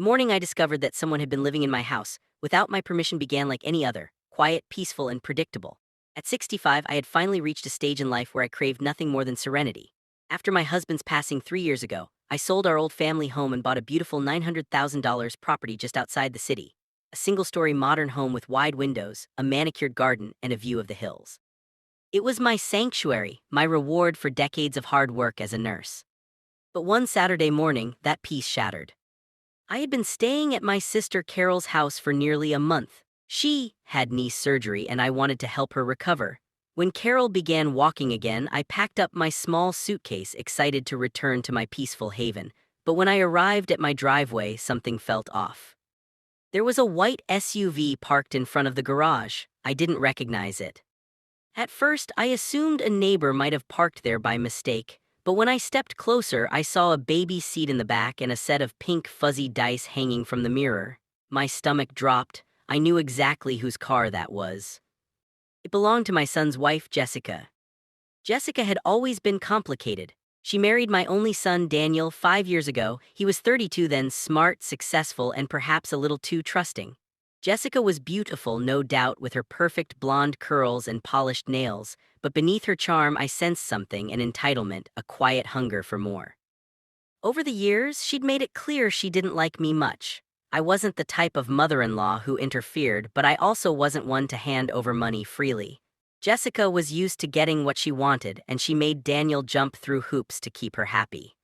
The morning I discovered that someone had been living in my house, without my permission, began like any other, quiet, peaceful, and predictable. At 65, I had finally reached a stage in life where I craved nothing more than serenity. After my husband's passing 3 years ago, I sold our old family home and bought a beautiful $900,000 property just outside the city. A single-story modern home with wide windows, a manicured garden, and a view of the hills. It was my sanctuary, my reward for decades of hard work as a nurse. But one Saturday morning, that peace shattered. I had been staying at my sister Carol's house for nearly a month. She had knee surgery and I wanted to help her recover. When Carol began walking again, I packed up my small suitcase, excited to return to my peaceful haven. But when I arrived at my driveway, something felt off. There was a white SUV parked in front of the garage. I didn't recognize it. At first, I assumed a neighbor might have parked there by mistake. But when I stepped closer, I saw a baby seat in the back and a set of pink fuzzy dice hanging from the mirror. My stomach dropped. I knew exactly whose car that was. It belonged to my son's wife, Jessica. Jessica had always been complicated. She married my only son, Daniel, 5 years ago. He was 32 then, smart, successful, and perhaps a little too trusting. Jessica was beautiful, no doubt, with her perfect blonde curls and polished nails, but beneath her charm I sensed something, an entitlement, a quiet hunger for more. Over the years, she'd made it clear she didn't like me much. I wasn't the type of mother-in-law who interfered, but I also wasn't one to hand over money freely. Jessica was used to getting what she wanted, and she made Daniel jump through hoops to keep her happy.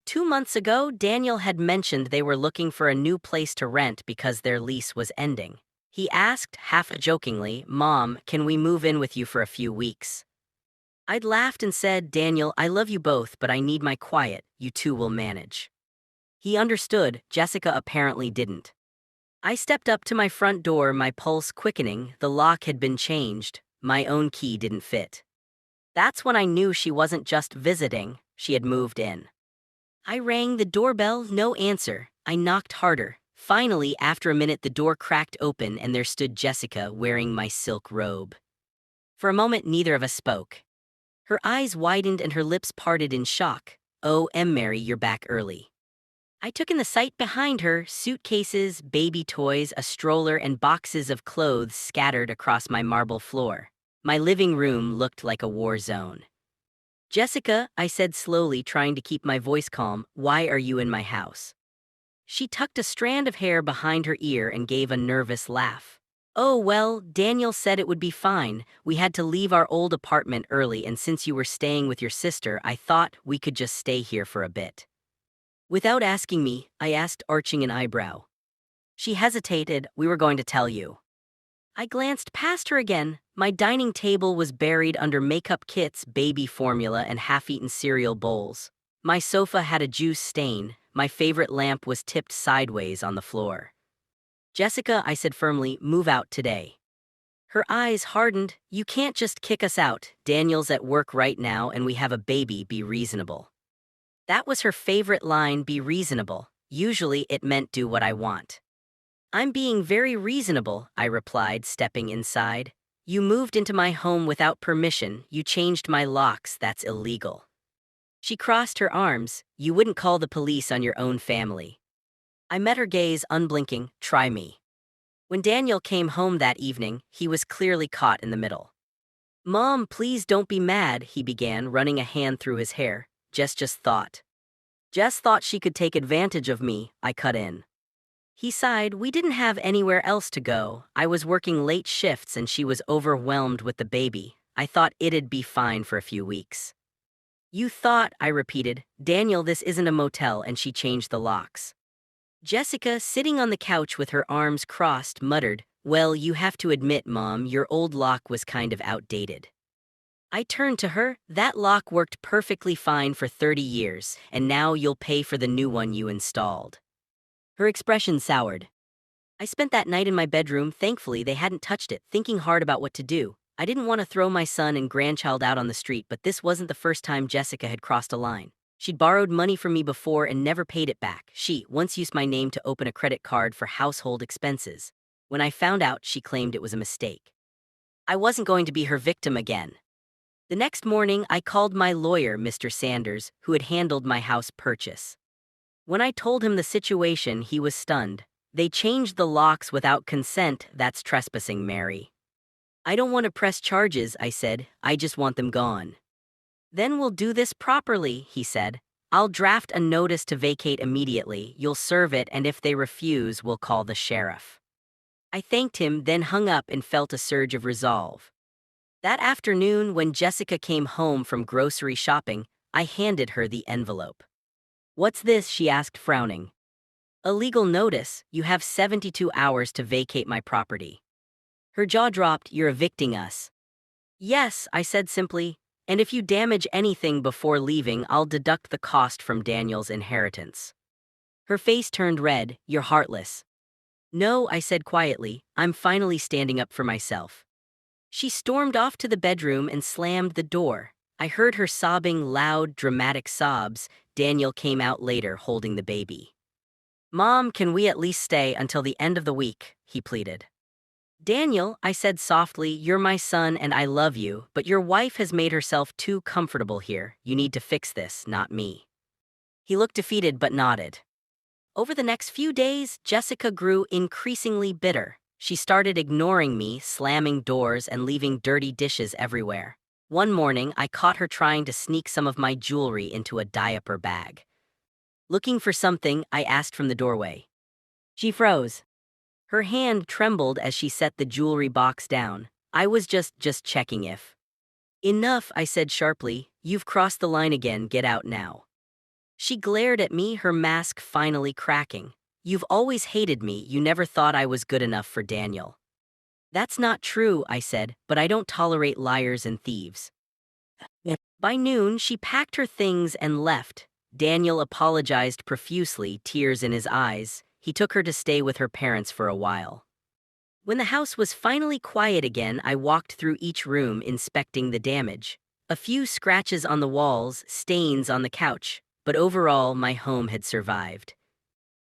2 months ago, Daniel had mentioned they were looking for a new place to rent because their lease was ending. He asked, half-jokingly, "Mom, can we move in with you for a few weeks?" I'd laughed and said, "Daniel, I love you both, but I need my quiet. You two will manage." He understood. Jessica apparently didn't. I stepped up to my front door, my pulse quickening. The lock had been changed. My own key didn't fit. That's when I knew she wasn't just visiting, she had moved in. I rang the doorbell, no answer. I knocked harder. Finally, after a minute, the door cracked open and there stood Jessica wearing my silk robe. For a moment, neither of us spoke. Her eyes widened and her lips parted in shock. "Oh, Mary, you're back early." I took in the sight behind her, suitcases, baby toys, a stroller, and boxes of clothes scattered across my marble floor. My living room looked like a war zone. "Jessica," I said slowly, trying to keep my voice calm, "why are you in my house?" She tucked a strand of hair behind her ear and gave a nervous laugh. "Oh, well, Daniel said it would be fine. We had to leave our old apartment early, and since you were staying with your sister, I thought we could just stay here for a bit." Without asking me, I asked, arching an eyebrow. She hesitated. "We were going to tell you." I glanced past her again. My dining table was buried under makeup kits, baby formula, and half-eaten cereal bowls. My sofa had a juice stain. My favorite lamp was tipped sideways on the floor. "Jessica," I said firmly, "move out today." Her eyes hardened. "You can't just kick us out. Daniel's at work right now and we have a baby. Be reasonable." That was her favorite line, be reasonable. Usually it meant do what I want. "I'm being very reasonable," I replied, stepping inside. "You moved into my home without permission. You changed my locks. That's illegal." She crossed her arms. "You wouldn't call the police on your own family." I met her gaze, unblinking. "Try me." When Daniel came home that evening, he was clearly caught in the middle. "Mom, please don't be mad," he began, running a hand through his hair. Jess thought she could take advantage of me," I cut in. He sighed. "We didn't have anywhere else to go. I was working late shifts and she was overwhelmed with the baby. I thought it'd be fine for a few weeks." "You thought," I repeated. "Daniel, this isn't a motel," and she changed the locks. Jessica, sitting on the couch with her arms crossed, muttered, "Well, you have to admit, Mom, your old lock was kind of outdated." I turned to her. "That lock worked perfectly fine for 30 years, and now you'll pay for the new one you installed." Her expression soured. I spent that night in my bedroom. Thankfully, they hadn't touched it, thinking hard about what to do. I didn't want to throw my son and grandchild out on the street, but this wasn't the first time Jessica had crossed a line. She'd borrowed money from me before and never paid it back. She once used my name to open a credit card for household expenses. When I found out, she claimed it was a mistake. I wasn't going to be her victim again. The next morning, I called my lawyer, Mr. Sanders, who had handled my house purchase. When I told him the situation, he was stunned. They changed the locks without consent. That's trespassing, Mary. I don't want to press charges, I said. I just want them gone. Then we'll do this properly, he said. I'll draft a notice to vacate immediately. You'll serve it, and if they refuse, we'll call the sheriff. I thanked him, then hung up and felt a surge of resolve. That afternoon, when Jessica came home from grocery shopping, I handed her the envelope. What's this? She asked, frowning. A legal notice. You have 72 hours to vacate my property. Her jaw dropped. You're evicting us. Yes, I said simply, and if you damage anything before leaving, I'll deduct the cost from Daniel's inheritance. Her face turned red. You're heartless. No, I said quietly, I'm finally standing up for myself. She stormed off to the bedroom and slammed the door. I heard her sobbing loud, dramatic sobs. Daniel came out later holding the baby. Mom, can we at least stay until the end of the week? He pleaded. Daniel, I said softly, you're my son and I love you, but your wife has made herself too comfortable here. You need to fix this, not me. He looked defeated but nodded. Over the next few days, Jessica grew increasingly bitter. She started ignoring me, slamming doors and leaving dirty dishes everywhere. One morning, I caught her trying to sneak some of my jewelry into a diaper bag. Looking for something, I asked from the doorway. She froze. Her hand trembled as she set the jewelry box down. I was just checking if. Enough, I said sharply. You've crossed the line again, get out now. She glared at me, her mask finally cracking. You've always hated me, you never thought I was good enough for Daniel. That's not true, I said, but I don't tolerate liars and thieves. By noon, she packed her things and left. Daniel apologized profusely, tears in his eyes. He took her to stay with her parents for a while. When the house was finally quiet again, I walked through each room, inspecting the damage. A few scratches on the walls, stains on the couch, but overall, my home had survived.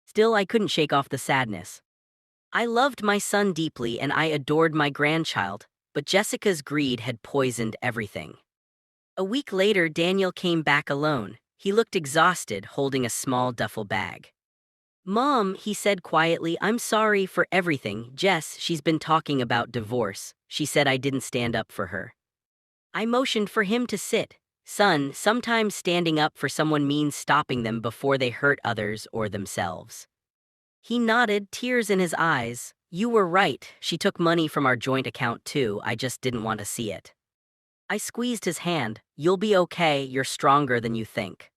Still, I couldn't shake off the sadness. I loved my son deeply and I adored my grandchild, but Jessica's greed had poisoned everything. A week later, Daniel came back alone. He looked exhausted, holding a small duffel bag. Mom, he said quietly, I'm sorry for everything. Jess, she's been talking about divorce. She said I didn't stand up for her. I motioned for him to sit. Son, sometimes standing up for someone means stopping them before they hurt others or themselves. He nodded, tears in his eyes. You were right. She took money from our joint account too. I just didn't want to see it. I squeezed his hand. You'll be okay. You're stronger than you think.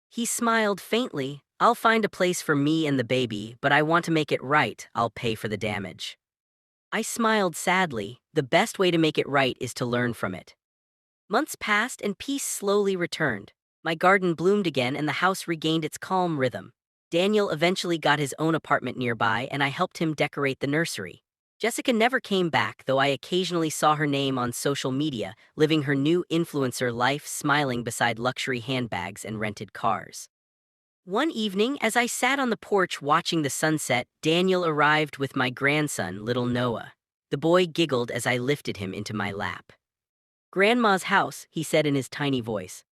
He smiled faintly. I'll find a place for me and the baby, but I want to make it right. I'll pay for the damage. I smiled sadly. The best way to make it right is to learn from it. Months passed and peace slowly returned. My garden bloomed again and the house regained its calm rhythm. Daniel eventually got his own apartment nearby and I helped him decorate the nursery. Jessica never came back, though I occasionally saw her name on social media, living her new influencer life, smiling beside luxury handbags and rented cars. One evening, as I sat on the porch watching the sunset, Daniel arrived with my grandson, little Noah. The boy giggled as I lifted him into my lap. Grandma's house, he said in his tiny voice.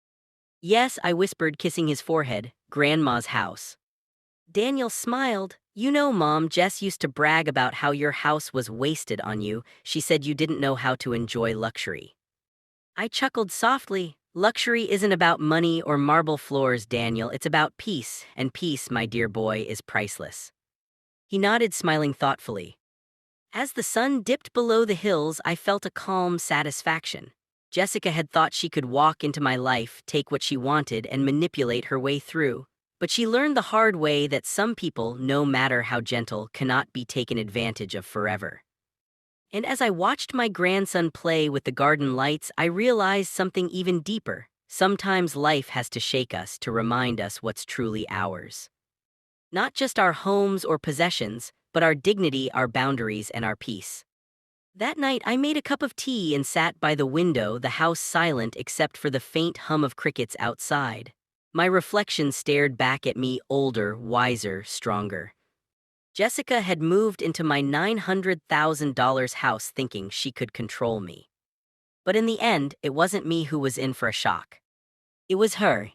Yes, I whispered, kissing his forehead, Grandma's house. Daniel smiled. You know, Mom, Jess used to brag about how your house was wasted on you. She said you didn't know how to enjoy luxury. I chuckled softly. Luxury isn't about money or marble floors, Daniel. It's about peace, and peace, my dear boy, is priceless. He nodded, smiling thoughtfully. As the sun dipped below the hills, I felt a calm satisfaction. Jessica had thought she could walk into my life, take what she wanted, and manipulate her way through. But she learned the hard way that some people, no matter how gentle, cannot be taken advantage of forever. And as I watched my grandson play with the garden lights, I realized something even deeper. Sometimes life has to shake us to remind us what's truly ours. Not just our homes or possessions, but our dignity, our boundaries, and our peace. That night, I made a cup of tea and sat by the window, the house silent except for the faint hum of crickets outside. My reflection stared back at me, older, wiser, stronger. Jessica had moved into my $900,000 house thinking she could control me. But in the end, it wasn't me who was in for a shock. It was her.